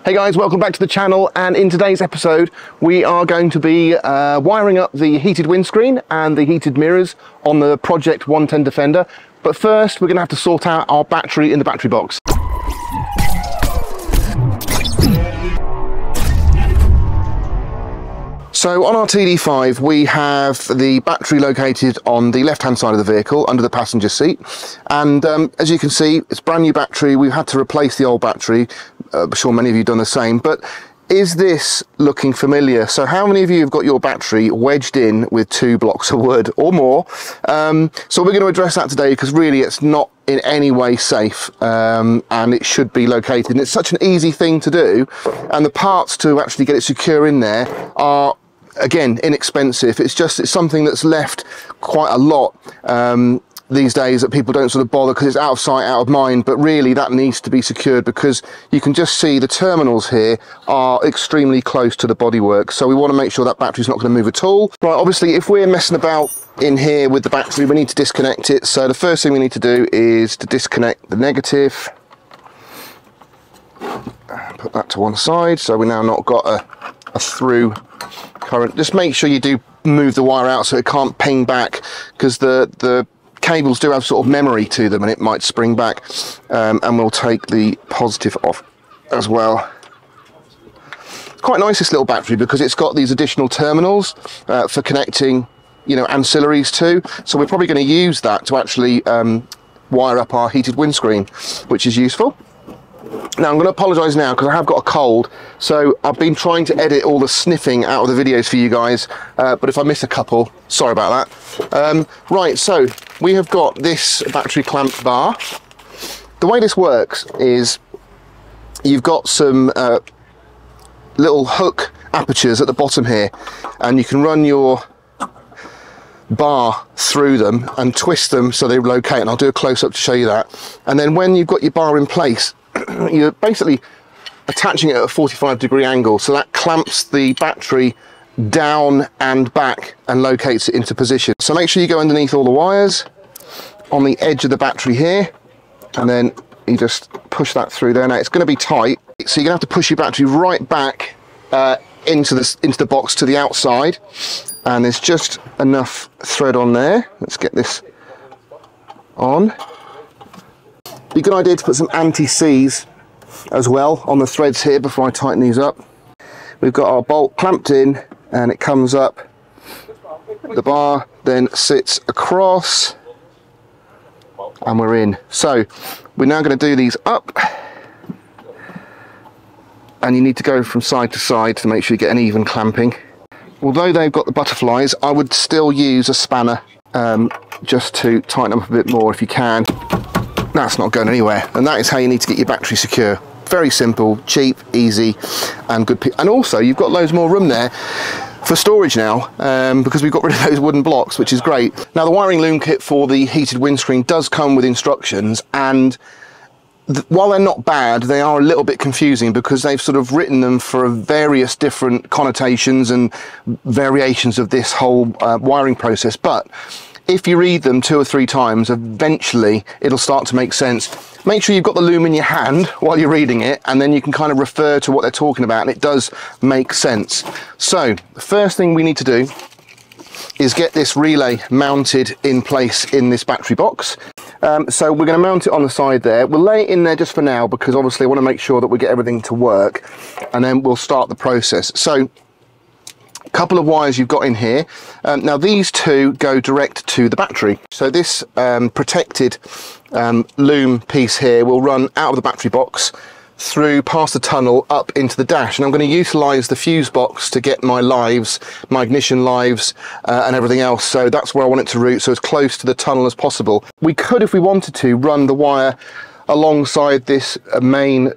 Hey guys, welcome back to the channel, and in today's episode we are going to be wiring up the heated windscreen and the heated mirrors on the Project 110 Defender. But first we're going to have to sort out our battery in the battery box. So on our TD5 we have the battery located on the left hand side of the vehicle under the passenger seat, and as you can see it's brand new battery. We've had to replace the old battery. I'm sure many of you have done the same, but is this looking familiar? So how many of you have got your battery wedged in with 2 blocks of wood or more? So we're going to address that today, because really it's not in any way safe, and it should be located, and it's such an easy thing to do, and the parts to actually get it secure in there are, again, inexpensive. It's something that's left quite a lot these days, that people don't sort of bother because it's out of sight, out of mind, but really that needs to be secured, because you can just see the terminals here are extremely close to the bodywork. So we want to make sure that battery's not going to move at all. Right, obviously if we're messing about in here with the battery, we need to disconnect it. So the first thing we need to do is to disconnect the negative. Put that to one side, so we now not got a through current. Just make sure you do move the wire out so it can't ping back, because the cables do have sort of memory to them and it might spring back. And we'll take the positive off as well. It's quite nice, this little battery, because it's got these additional terminals for connecting, you know, ancillaries to. So we're probably going to use that to actually wire up our heated windscreen, which is useful. Now I'm going to apologise now because I have got a cold, so I've been trying to edit all the sniffing out of the videos for you guys, but if I miss a couple, sorry about that. Right, so we have got this battery clamp bar. The way this works is you've got some little hook apertures at the bottom here, and you can run your bar through them and twist them so they locate, and I'll do a close-up to show you that. And then when you've got your bar in place, you're basically attaching it at a 45-degree angle, so that clamps the battery down and back and locates it into position. So make sure you go underneath all the wires on the edge of the battery here, and then you just push that through there. Now it's going to be tight, so you're going to have to push your battery right back into the box to the outside, and there's just enough thread on there. Let's get this on. Be a good idea to put some anti-seize as well on the threads here before I tighten these up. We've got our bolt clamped in and it comes up. The bar then sits across and we're in. So we're now going to do these up, and you need to go from side to side to make sure you get an even clamping. Although they've got the butterflies, I would still use a spanner just to tighten them up a bit more if you can. That's not going anywhere, and that is how you need to get your battery secure. Very simple, cheap, easy, and good. And also you've got loads more room there for storage now, because we've got rid of those wooden blocks, which is great. Now the wiring loom kit for the heated windscreen does come with instructions, and while they're not bad, they are a little bit confusing because they've sort of written them for various different connotations and variations of this whole wiring process. But if you read them 2 or 3 times, eventually it'll start to make sense. Make sure you've got the loom in your hand while you're reading it, and then you can kind of refer to what they're talking about, and it does make sense. So the first thing we need to do is get this relay mounted in place in this battery box. So we're going to mount it on the side there. We'll lay it in there just for now, because obviously I want to make sure that we get everything to work, and then we'll start the process. So couple of wires you've got in here. Now these 2 go direct to the battery. So this protected loom piece here will run out of the battery box through past the tunnel up into the dash, and I'm going to utilize the fuse box to get my lives, my ignition lives, and everything else. So that's where I want it to route, so as close to the tunnel as possible. We could, if we wanted to, run the wire alongside this main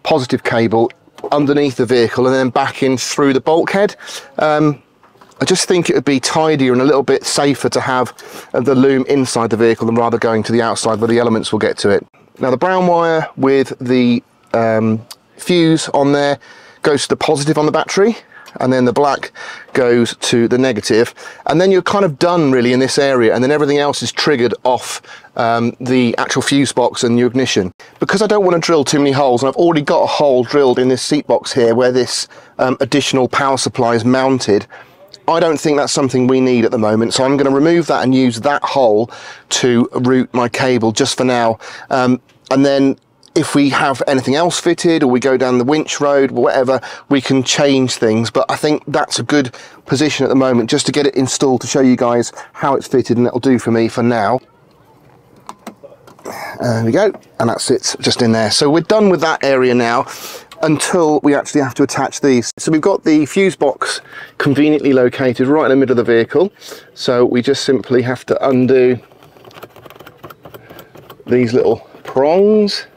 positive cable underneath the vehicle and then back in through the bulkhead. I just think it would be tidier and a little bit safer to have the loom inside the vehicle than rather going to the outside where the elements will get to it. Now the brown wire with the fuse on there goes to the positive on the battery, and then the black goes to the negative, and then you're kind of done really in this area, and then everything else is triggered off the actual fuse box and your ignition. Because I don't want to drill too many holes, and I've already got a hole drilled in this seat box here where this additional power supply is mounted, I don't think that's something we need at the moment, so I'm going to remove that and use that hole to route my cable just for now, and then if we have anything else fitted, or we go down the winch road, whatever, we can change things. But I think that's a good position at the moment, just to get it installed to show you guys how it's fitted, and it'll do for me for now. There we go, and that sits just in there. So we're done with that area now, until we actually have to attach these. So we've got the fuse box conveniently located right in the middle of the vehicle, so we just simply have to undo these little prongs.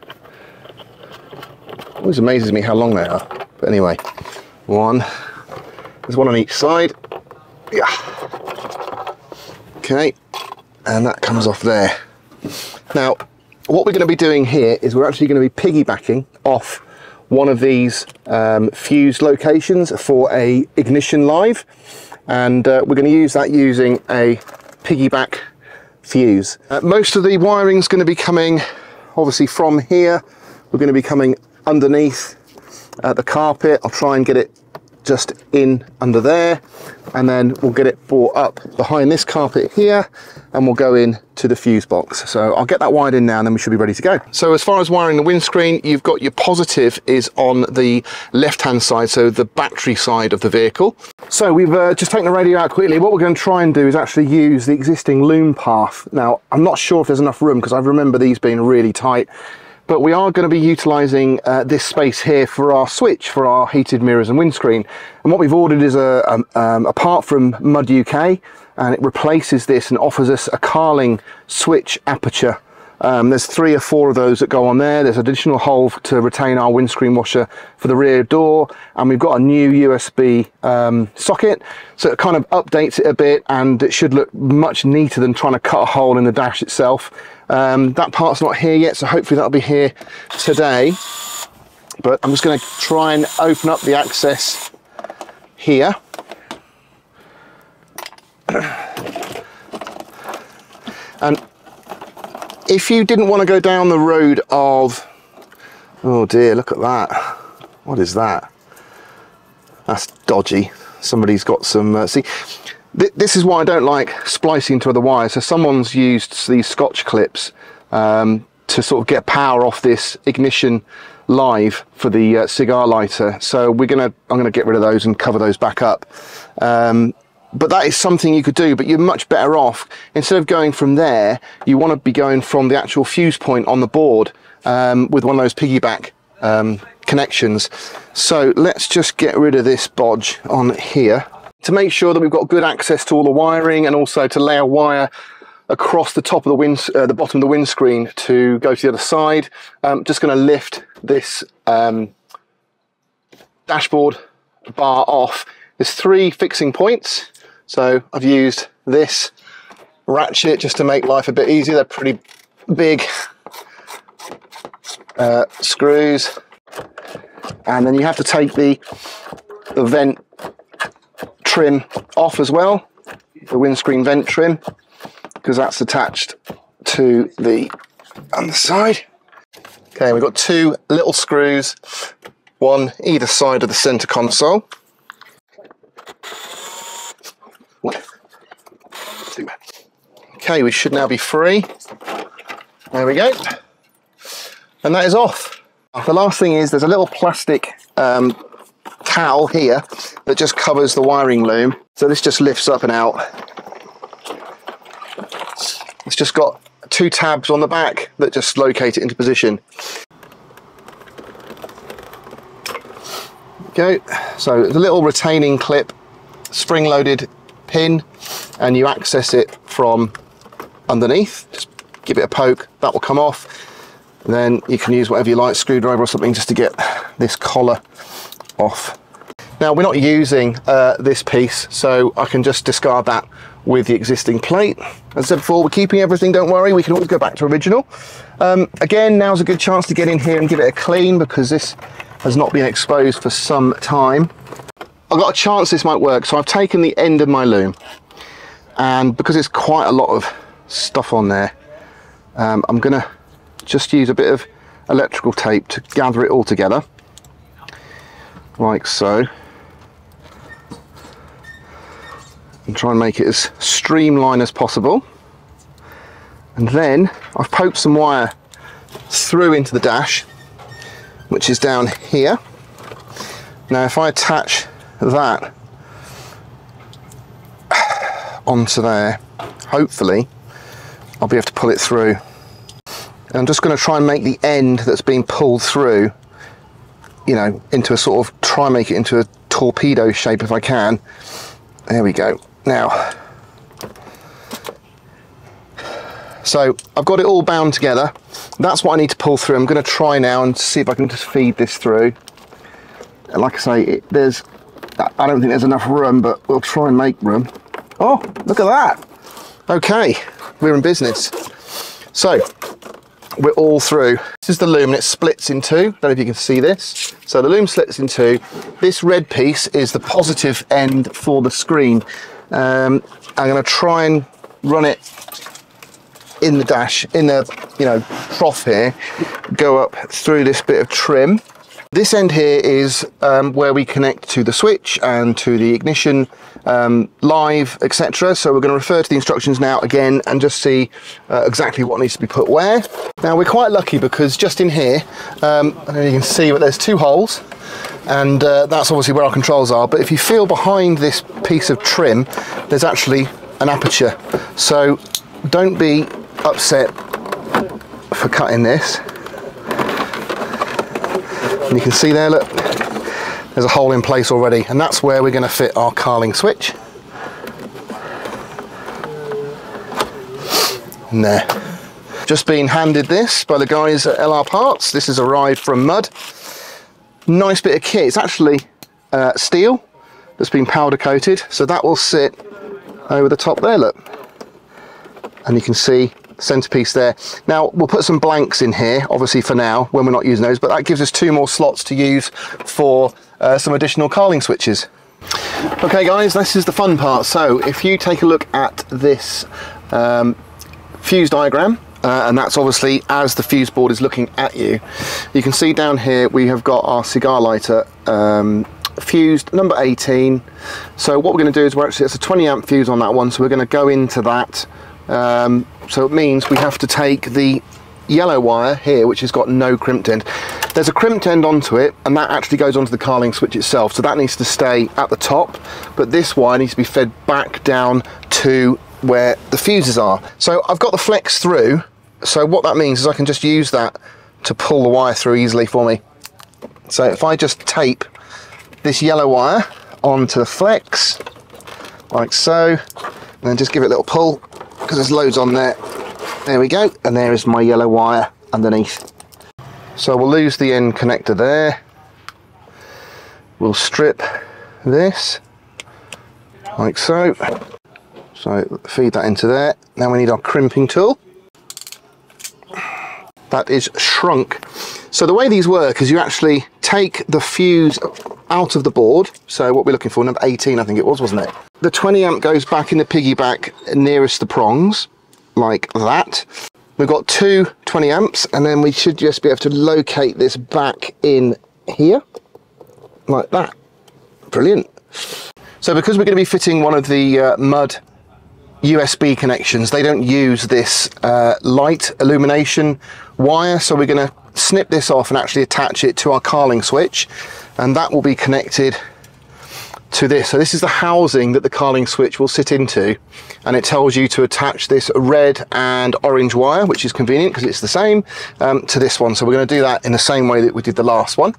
Always amazes me how long they are, but anyway, there's one on each side. Yeah. Okay, and that comes off there. Now what we're going to be doing here is we're actually going to be piggybacking off one of these fuse locations for a ignition live, and we're going to use that using a piggyback fuse. Most of the wiring is going to be coming obviously from here. We're going to be coming underneath the carpet. I'll try and get it just in under there, and then we'll get it brought up behind this carpet here, and we'll go in to the fuse box. So I'll get that wired in now, and then we should be ready to go. So as far as wiring the windscreen, you've got your positive is on the left hand side, so the battery side of the vehicle. So we've just taken the radio out quickly. What we're going to try and do is actually use the existing loom path. Now I'm not sure if there's enough room, because I remember these being really tight, but we are going to be utilising this space here for our switch, for our heated mirrors and windscreen. And what we've ordered is a part from Mud UK, and it replaces this and offers us a Carling switch aperture. There's 3 or 4 of those that go on there. There's an additional hole to retain our windscreen washer for the rear door, and we've got a new USB socket, so it kind of updates it a bit, and it should look much neater than trying to cut a hole in the dash itself. That part's not here yet, so hopefully that'll be here today. But I'm just going to try and open up the access here. And if you didn't want to go down the road of, oh dear, look at that. What is that? That's dodgy. Somebody's got some, see, this is why I don't like splicing to other wires. So someone's used these Scotch clips to sort of get power off this ignition live for the cigar lighter. So I'm gonna get rid of those and cover those back up. But that is something you could do, but you're much better off, instead of going from there, you want to be going from the actual fuse point on the board with one of those piggyback connections. So let's just get rid of this bodge on here to make sure that we've got good access to all the wiring, and also to lay a wire across the top of the bottom of the windscreen to go to the other side. Just going to lift this dashboard bar off. There's 3 fixing points, so I've used this ratchet just to make life a bit easier. They're pretty big screws, and then you have to take the vent trim off as well, the windscreen vent trim, because that's attached to the underside. Okay, we've got 2 little screws, one either side of the center console. 1, 2. Okay, we should now be free. There we go. And that is off. The last thing is there's a little plastic towel here that just covers the wiring loom. So this just lifts up and out. It's just got 2 tabs on the back that just locate it into position. Go. So there's a little retaining clip, spring-loaded pin, and you access it from underneath. Just give it a poke, that will come off. And then you can use whatever you like, screwdriver or something, just to get this collar off. Now we're not using this piece, so I can just discard that with the existing plate. As I said before, we're keeping everything, don't worry, we can always go back to original. Again, now's a good chance to get in here and give it a clean, because this has not been exposed for some time. I've got a chance this might work. So I've taken the end of my loom, and because there's quite a lot of stuff on there, I'm gonna just use a bit of electrical tape to gather it all together, like so, and try and make it as streamlined as possible. And then I've poked some wire through into the dash, which is down here. Now if I attach that onto there, hopefully I'll be able to pull it through. And I'm just going to try and make the end that's being pulled through, you know, into a sort of, try and make it into a torpedo shape if I can. There we go. Now, so I've got it all bound together. That's what I need to pull through. I'm going to try now and see if I can just feed this through. And like I say, I don't think there's enough room, but we'll try and make room. Oh, look at that. Okay, we're in business. So we're all through. This is the loom, and it splits in two. Don't know if you can see this. So the loom splits in two. This red piece is the positive end for the screen. I'm going to try and run it in the dash, in the trough here, go up through this bit of trim. This end here is where we connect to the switch and to the ignition, live, etc. So we're going to refer to the instructions now again and just see exactly what needs to be put where. Now we're quite lucky because just in here, I don't know if you can see, but there's two holes, and that's obviously where our controls are. But if you feel behind this piece of trim, there's actually an aperture. So don't be upset for cutting this. And you can see there, look, there's a hole in place already, and that's where we're going to fit our carling switch. And there. Just been handed this by the guys at LR Parts. This has arrived from Mud. Nice bit of kit. It's actually steel that's been powder coated, so that will sit over the top there, look. And you can see centerpiece there. Now we'll put some blanks in here, obviously for now when we're not using those, but that gives us two more slots to use for some additional carling switches. Okay guys, this is the fun part. So if you take a look at this fuse diagram, and that's obviously as the fuse board is looking at you, you can see down here we have got our cigar lighter fused number 18. So what we're going to do is it's a 20 amp fuse on that one, so we're going to go into that. So it means we have to take the yellow wire here, which has got no crimped end. There's a crimped end onto it, and that actually goes onto the carling switch itself, so that needs to stay at the top, but this wire needs to be fed back down to where the fuses are. So I've got the flex through, so what that means is I can just use that to pull the wire through easily for me. So if I just tape this yellow wire onto the flex, like so, and then just give it a little pull, because there's loads on there. There we go, and there is my yellow wire underneath. So we'll lose the end connector there. We'll strip this, like so. So feed that into there. Now we need our crimping tool. That is shrunk. So the way these work is you actually take the fuse out of the board. So what we're looking for, number 18 I think it was, wasn't it? The 20 amp goes back in the piggyback nearest the prongs, like that. We've got two 20 amps, and then we should just be able to locate this back in here, like that. Brilliant. So because we're going to be fitting one of the Mud USB connections, they don't use this light illumination wire, so we're going to snip this off and actually attach it to our carling switch, and that will be connected to this. So this is the housing that the carling switch will sit into, and it tells you to attach this red and orange wire, which is convenient because it's the same, to this one. So we're going to do that in the same way that we did the last one.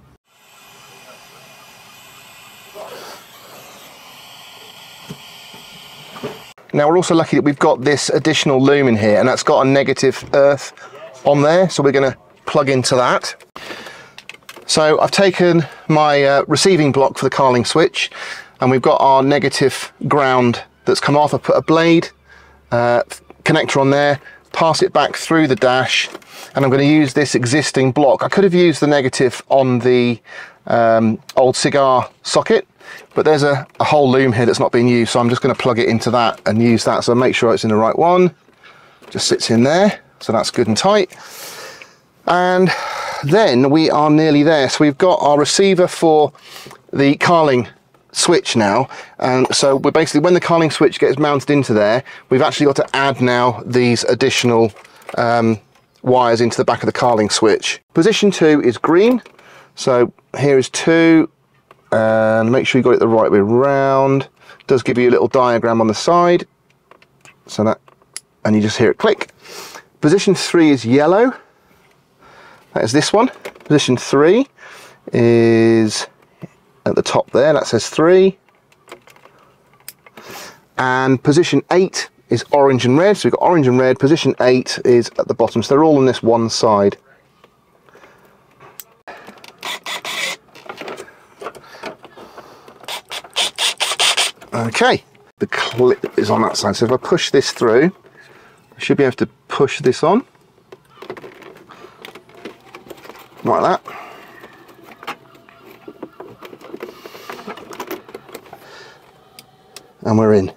Now we're also lucky that we've got this additional loom in here, and that's got a negative earth on there, so we're going to plug into that. So I've taken my receiving block for the carling switch, and we've got our negative ground that's come off. I've put a blade connector on there, pass it back through the dash, and I'm going to use this existing block. I could have used the negative on the old cigar socket, but there's a whole loom here that's not being used, so I'm just going to plug it into that and use that. So make sure it's in the right one. Just sits in there, so that's good and tight. And then we are nearly there. So we've got our receiver for the carling switch now, and so we're basically, when the carling switch gets mounted into there, we've actually got to add now these additional wires into the back of the carling switch. Position 2 is green, so here is 2, and make sure you got it the right way round. It does give you a little diagram on the side, so that, and you just hear it click. Position 3 is yellow, that is this one. Position 3 is at the top there, that says 3. And position 8 is orange and red, so we've got orange and red. Position 8 is at the bottom, so they're all on this one side. Okay, the clip is on that side, so if I push this through, I should be able to push this on, like that. And we're in.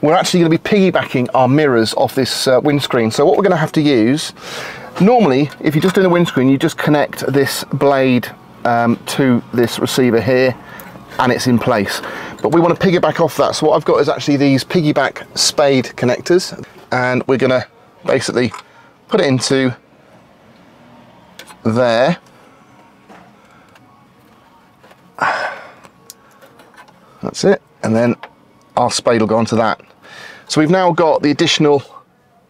We're actually going to be piggybacking our mirrors off this windscreen. So what we're going to have to use, normally if you're just doing a windscreen, you just connect this blade to this receiver here and it's in place. But we want to piggyback off that. So what I've got is actually these piggyback spade connectors, and we're going to basically put it into there. That's it, and then our spade will go onto that. So we've now got the additional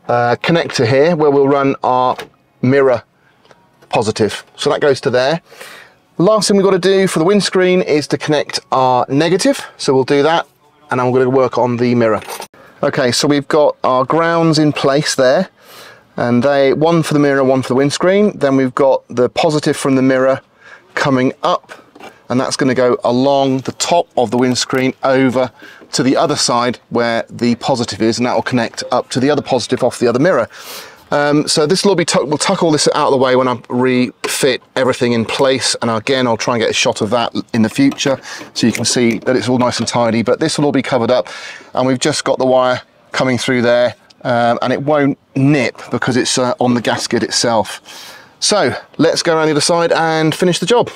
connector here where we'll run our mirror positive. So that goes to there. The last thing we've got to do for the windscreen is to connect our negative. So we'll do that, and I'm going to work on the mirror. Okay, so we've got our grounds in place there, and one for the mirror, one for the windscreen. Then we've got the positive from the mirror coming up, and that's going to go along the top of the windscreen over to the other side where the positive is, and that will connect up to the other positive off the other mirror. So this will all be we'll tuck all this out of the way when I refit everything in place, and again I'll try and get a shot of that in the future so you can see that it's all nice and tidy. But this will all be covered up, and we've just got the wire coming through there, and it won't nip because it's on the gasket itself. So let's go around the other side and finish the job.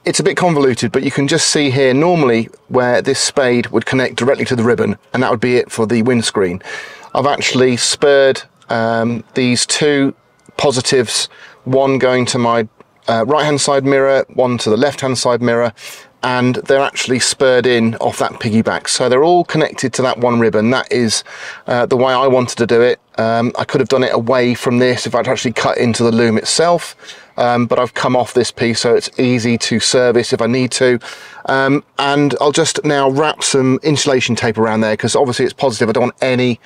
It's a bit convoluted, but you can just see here normally where this spade would connect directly to the ribbon, and that would be it for the windscreen. I've actually spurred these two positives, one going to my right hand side mirror, one to the left hand side mirror, and they're actually spurred in off that piggyback, so they're all connected to that one ribbon. That is the way I wanted to do it. I could have done it away from this if I'd actually cut into the loom itself, but I've come off this piece so it's easy to service if I need to. And I'll just now wrap some insulation tape around there, because obviously it's positive. I don't want any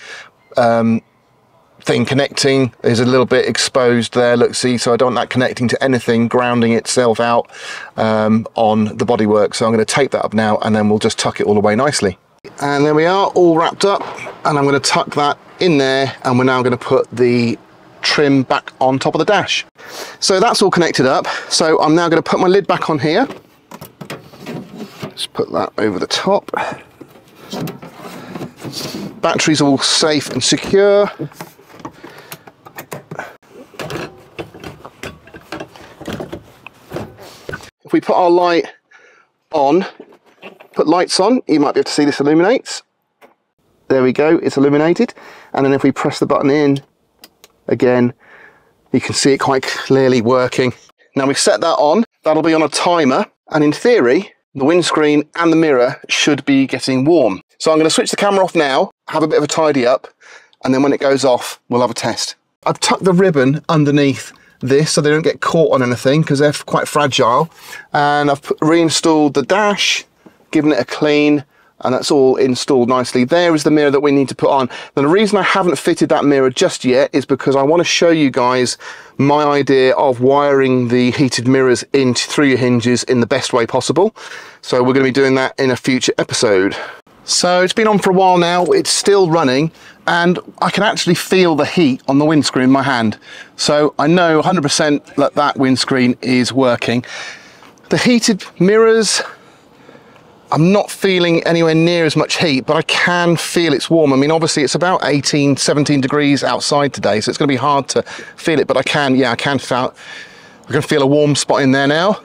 thing connecting. There's a little bit exposed there, look, see, so I don't want that connecting to anything, grounding itself out on the bodywork. So I'm going to tape that up now, and then we'll just tuck it all away nicely. And there we are, all wrapped up, and I'm going to tuck that in there, and we're now going to put the trim back on top of the dash. So that's all connected up, so I'm now going to put my lid back on here. Just put that over the top. Battery's all safe and secure. If we put our light on, put lights on, you might be able to see this illuminates. There we go, it's illuminated. And then if we press the button in again, you can see it quite clearly working. Now we've set that on, that'll be on a timer, and in theory the windscreen and the mirror should be getting warm. So I'm going to switch the camera off now, have a bit of a tidy up, and then when it goes off we'll have a test. I've tucked the ribbon underneath this so they don't get caught on anything because they're quite fragile, and I've reinstalled the dash, given it a clean, and that's all installed nicely. There is the mirror that we need to put on. Now the reason I haven't fitted that mirror just yet is because I want to show you guys my idea of wiring the heated mirrors in through your hinges in the best way possible. So we're going to be doing that in a future episode. So it's been on for a while now, it's still running, and I can actually feel the heat on the windscreen in my hand. So I know 100% that that windscreen is working. The heated mirrors, I'm not feeling anywhere near as much heat, but I can feel it's warm. I mean, obviously it's about 18, 17 degrees outside today, so it's going to be hard to feel it, but I can feel a warm spot in there now.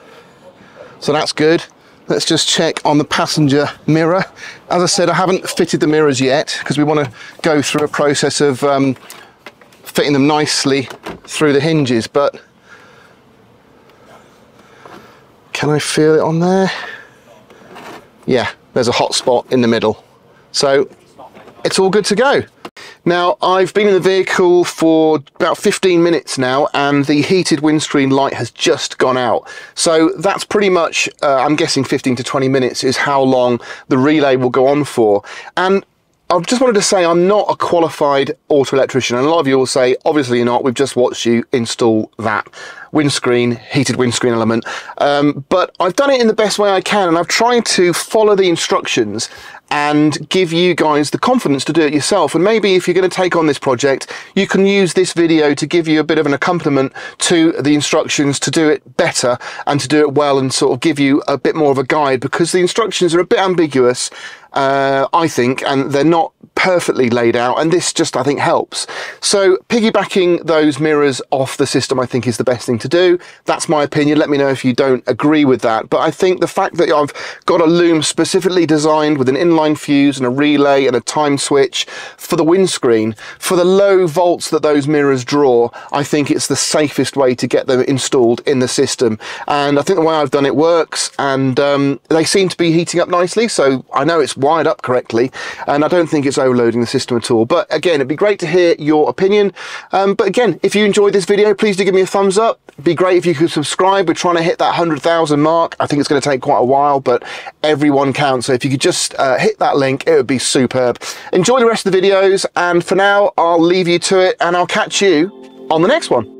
So that's good. Let's just check on the passenger mirror. As I said, I haven't fitted the mirrors yet because we want to go through a process of fitting them nicely through the hinges, but can I feel it on there? Yeah, there's a hot spot in the middle. So it's all good to go. Now, I've been in the vehicle for about 15 minutes now, and the heated windscreen light has just gone out. So that's pretty much, I'm guessing 15 to 20 minutes is how long the relay will go on for. And I just wanted to say I'm not a qualified auto electrician, and a lot of you will say, obviously you're not, we've just watched you install that windscreen, heated windscreen element. But I've done it in the best way I can, and I've tried to follow the instructions and give you guys the confidence to do it yourself. And maybe if you're going to take on this project, you can use this video to give you a bit of an accompaniment to the instructions to do it better and to do it well, and sort of give you a bit more of a guide, because the instructions are a bit ambiguous, I think, and they're not perfectly laid out, and this just, I think, helps. So piggybacking those mirrors off the system, I think, is the best thing to do. That's my opinion. Let me know if you don't agree with that. But I think the fact that I've got a loom specifically designed with an inline fuse and a relay and a time switch for the windscreen, for the low volts that those mirrors draw, I think it's the safest way to get them installed in the system. And I think the way I've done it works, and they seem to be heating up nicely, so I know it's wired up correctly, and I don't think it's overloading the system at all. But again, it'd be great to hear your opinion. But again, if you enjoyed this video, please do give me a thumbs up. It'd be great if you could subscribe. We're trying to hit that 100,000 mark. I think it's going to take quite a while, but everyone counts. So if you could just hit that link, it would be superb. Enjoy the rest of the videos, and for now, I'll leave you to it, and I'll catch you on the next one.